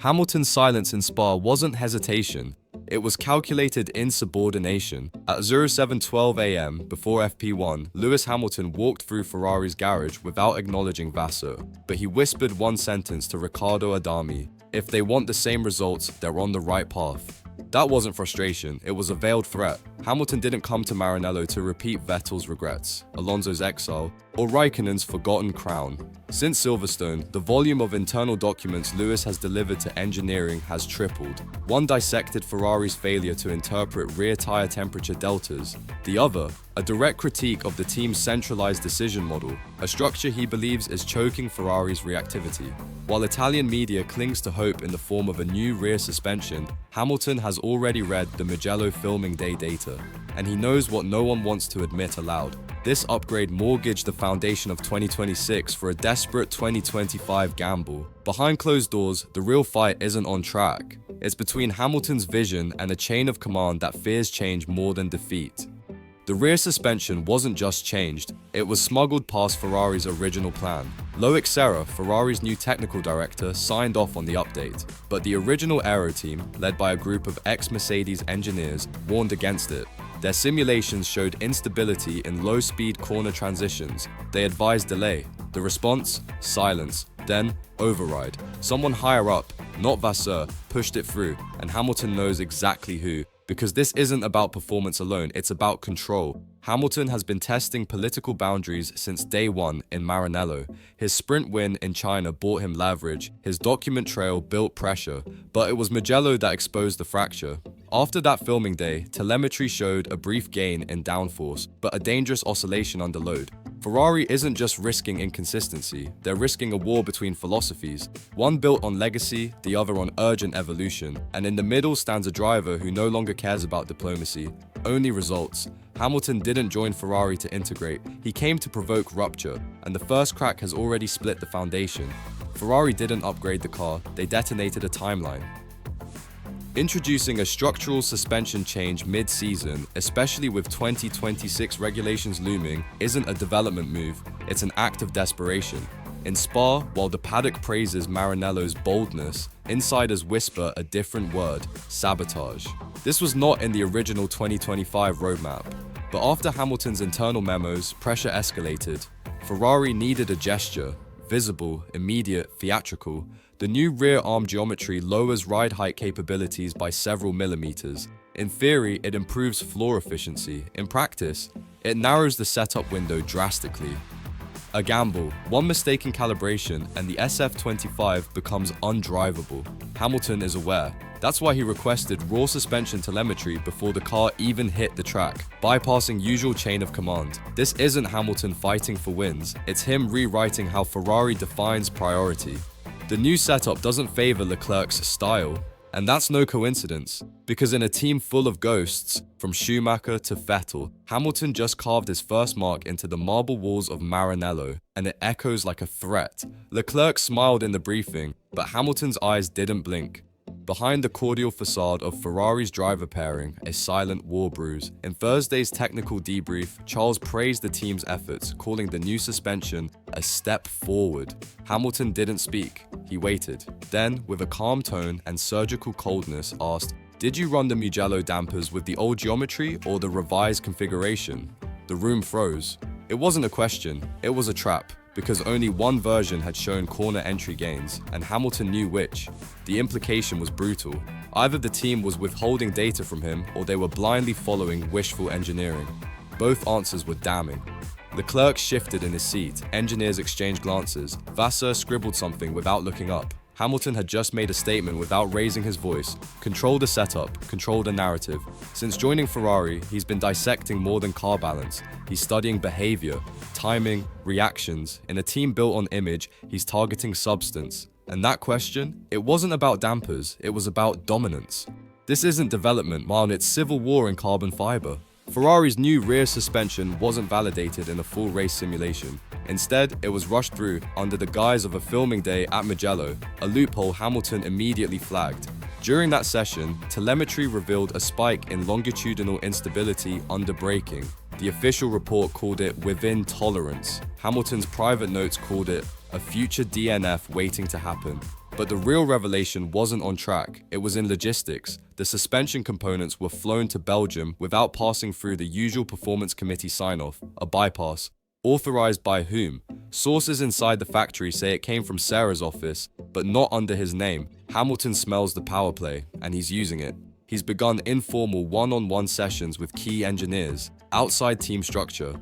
Hamilton's silence in Spa wasn't hesitation, it was calculated insubordination. At 07:12 a.m. before FP1, Lewis Hamilton walked through Ferrari's garage without acknowledging Vasseur, but he whispered one sentence to Riccardo Adami: "If they want the same results, they're on the right path." That wasn't frustration, it was a veiled threat. Hamilton didn't come to Maranello to repeat Vettel's regrets, Alonso's exile, or Raikkonen's forgotten crown. Since Silverstone, the volume of internal documents Lewis has delivered to engineering has tripled. One dissected Ferrari's failure to interpret rear tire temperature deltas. The other, a direct critique of the team's centralized decision model, a structure he believes is choking Ferrari's reactivity. While Italian media clings to hope in the form of a new rear suspension, Hamilton has already read the Mugello filming day data, and he knows what no one wants to admit aloud. This upgrade mortgaged the foundation of 2026 for a desperate 2025 gamble. Behind closed doors, the real fight isn't on track. It's between Hamilton's vision and a chain of command that fears change more than defeat. The rear suspension wasn't just changed, it was smuggled past Ferrari's original plan. Loic Serra, Ferrari's new technical director, signed off on the update, but the original aero team, led by a group of ex-Mercedes engineers, warned against it. Their simulations showed instability in low-speed corner transitions. They advised delay. The response? Silence. Then, override. Someone higher up, not Vasseur, pushed it through, and Hamilton knows exactly who. Because this isn't about performance alone, it's about control. Hamilton has been testing political boundaries since day one in Maranello. His sprint win in China bought him leverage, his document trail built pressure, but it was Mugello that exposed the fracture. After that filming day, telemetry showed a brief gain in downforce, but a dangerous oscillation under load. Ferrari isn't just risking inconsistency, they're risking a war between philosophies, one built on legacy, the other on urgent evolution, and in the middle stands a driver who no longer cares about diplomacy, only results. Hamilton didn't join Ferrari to integrate, he came to provoke rupture, and the first crack has already split the foundation. Ferrari didn't upgrade the car, they detonated a timeline. Introducing a structural suspension change mid-season, especially with 2026 regulations looming, isn't a development move, it's an act of desperation. In Spa, while the paddock praises Maranello's boldness, insiders whisper a different word: sabotage. This was not in the original 2025 roadmap, but after Hamilton's internal memos, pressure escalated. Ferrari needed a gesture, visible, immediate, theatrical. The new rear arm geometry lowers ride height capabilities by several millimeters. In theory, it improves floor efficiency. In practice, it narrows the setup window drastically. A gamble, one mistaken calibration, and the SF25 becomes undrivable. Hamilton is aware. That's why he requested raw suspension telemetry before the car even hit the track, bypassing usual chain of command. This isn't Hamilton fighting for wins, it's him rewriting how Ferrari defines priority. The new setup doesn't favor Leclerc's style, and that's no coincidence, because in a team full of ghosts, from Schumacher to Vettel, Hamilton just carved his first mark into the marble walls of Maranello, and it echoes like a threat. Leclerc smiled in the briefing, but Hamilton's eyes didn't blink. Behind the cordial facade of Ferrari's driver pairing, a silent war brews. In Thursday's technical debrief, Charles praised the team's efforts, calling the new suspension a step forward. Hamilton didn't speak, he waited. Then, with a calm tone and surgical coldness, asked, "Did you run the Mugello dampers with the old geometry or the revised configuration?" The room froze. It wasn't a question, it was a trap. Because only one version had shown corner entry gains, and Hamilton knew which. The implication was brutal. Either the team was withholding data from him, or they were blindly following wishful engineering. Both answers were damning. Leclerc shifted in his seat, engineers exchanged glances. Vasseur scribbled something without looking up. Hamilton had just made a statement without raising his voice. Control the setup, control the narrative. Since joining Ferrari, he's been dissecting more than car balance. He's studying behavior, timing, reactions. In a team built on image, he's targeting substance. And that question, it wasn't about dampers, it was about dominance. This isn't development, while it's civil war in carbon fiber. Ferrari's new rear suspension wasn't validated in a full race simulation. Instead, it was rushed through under the guise of a filming day at Mugello, a loophole Hamilton immediately flagged. During that session, telemetry revealed a spike in longitudinal instability under braking. The official report called it within tolerance. Hamilton's private notes called it a future DNF waiting to happen. But the real revelation wasn't on track, it was in logistics. The suspension components were flown to Belgium without passing through the usual performance committee sign-off, a bypass. Authorized by whom? Sources inside the factory say it came from Serra's office, but not under his name. Hamilton smells the power play, and he's using it. He's begun informal one-on-one sessions with key engineers, outside team structure.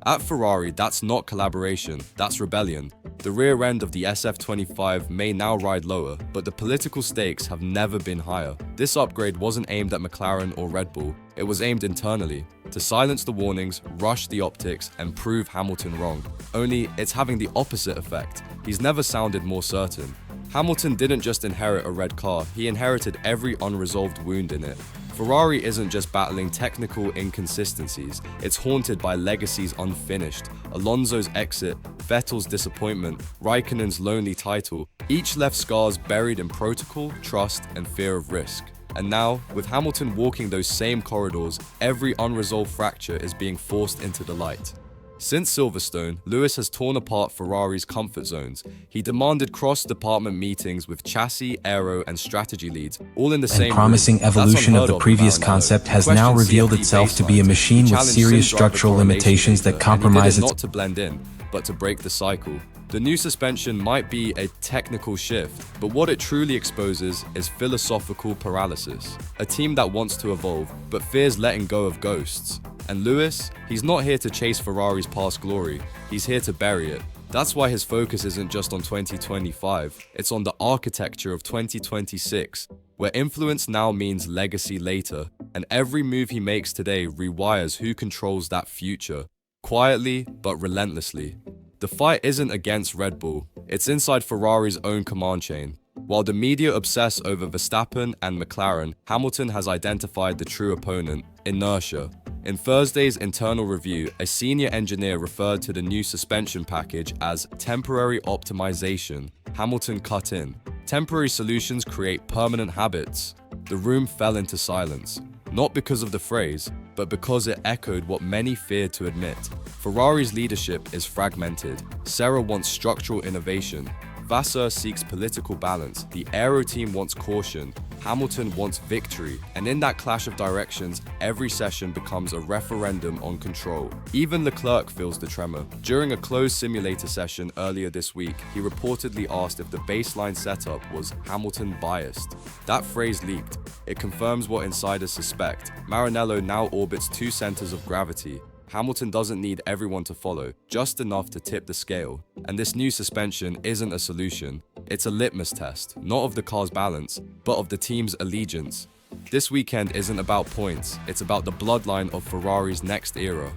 At Ferrari, that's not collaboration, that's rebellion. The rear end of the SF-25 may now ride lower, but the political stakes have never been higher. This upgrade wasn't aimed at McLaren or Red Bull, it was aimed internally, to silence the warnings, rush the optics, and prove Hamilton wrong. Only, it's having the opposite effect. He's never sounded more certain. Hamilton didn't just inherit a red car, he inherited every unresolved wound in it. Ferrari isn't just battling technical inconsistencies, it's haunted by legacies unfinished. Alonso's exit, Vettel's disappointment, Raikkonen's lonely title, each left scars buried in protocol, trust, and fear of risk. And now, with Hamilton walking those same corridors, every unresolved fracture is being forced into the light. Since Silverstone, Lewis has torn apart Ferrari's comfort zones. He demanded cross-department meetings with chassis, aero, and strategy leads, all in the same room. Promising evolution of the previous concept has now revealed itself to be a machine with serious structural limitations that compromise its... Not to blend in, but to break the cycle. The new suspension might be a technical shift, but what it truly exposes is philosophical paralysis. A team that wants to evolve, but fears letting go of ghosts. And Lewis, he's not here to chase Ferrari's past glory, he's here to bury it. That's why his focus isn't just on 2025, it's on the architecture of 2026, where influence now means legacy later, and every move he makes today rewires who controls that future, quietly but relentlessly. The fight isn't against Red Bull, it's inside Ferrari's own command chain. While the media obsess over Verstappen and McLaren, Hamilton has identified the true opponent, inertia. In Thursday's internal review, a senior engineer referred to the new suspension package as temporary optimization. Hamilton cut in. Temporary solutions create permanent habits. The room fell into silence, not because of the phrase, but because it echoed what many feared to admit. Ferrari's leadership is fragmented. Serra wants structural innovation. Vasseur seeks political balance, the aero team wants caution, Hamilton wants victory, and in that clash of directions, every session becomes a referendum on control. Even Leclerc feels the tremor. During a closed simulator session earlier this week, he reportedly asked if the baseline setup was Hamilton biased. That phrase leaked. It confirms what insiders suspect. Maranello now orbits two centers of gravity. Hamilton doesn't need everyone to follow, just enough to tip the scale. And this new suspension isn't a solution. It's a litmus test, not of the car's balance, but of the team's allegiance. This weekend isn't about points, it's about the bloodline of Ferrari's next era.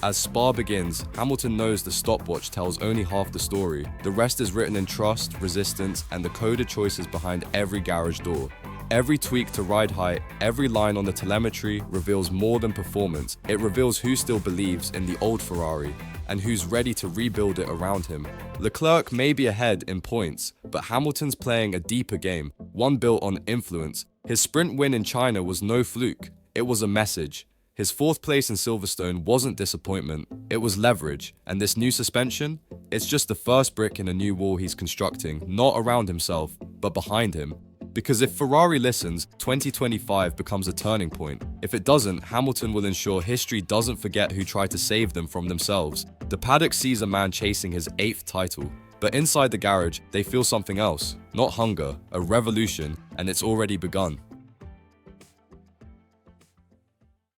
As Spa begins, Hamilton knows the stopwatch tells only half the story. The rest is written in trust, resistance, and the coded choices behind every garage door. Every tweak to ride height, every line on the telemetry reveals more than performance. It reveals who still believes in the old Ferrari and who's ready to rebuild it around him. Leclerc may be ahead in points, but Hamilton's playing a deeper game, one built on influence. His sprint win in China was no fluke, it was a message. His fourth place in Silverstone wasn't disappointment, it was leverage. And this new suspension? It's just the first brick in a new wall he's constructing, not around himself, but behind him. Because if Ferrari listens, 2025 becomes a turning point. If it doesn't, Hamilton will ensure history doesn't forget who tried to save them from themselves. The paddock sees a man chasing his 8th title. But inside the garage, they feel something else. Not hunger, a revolution, and it's already begun.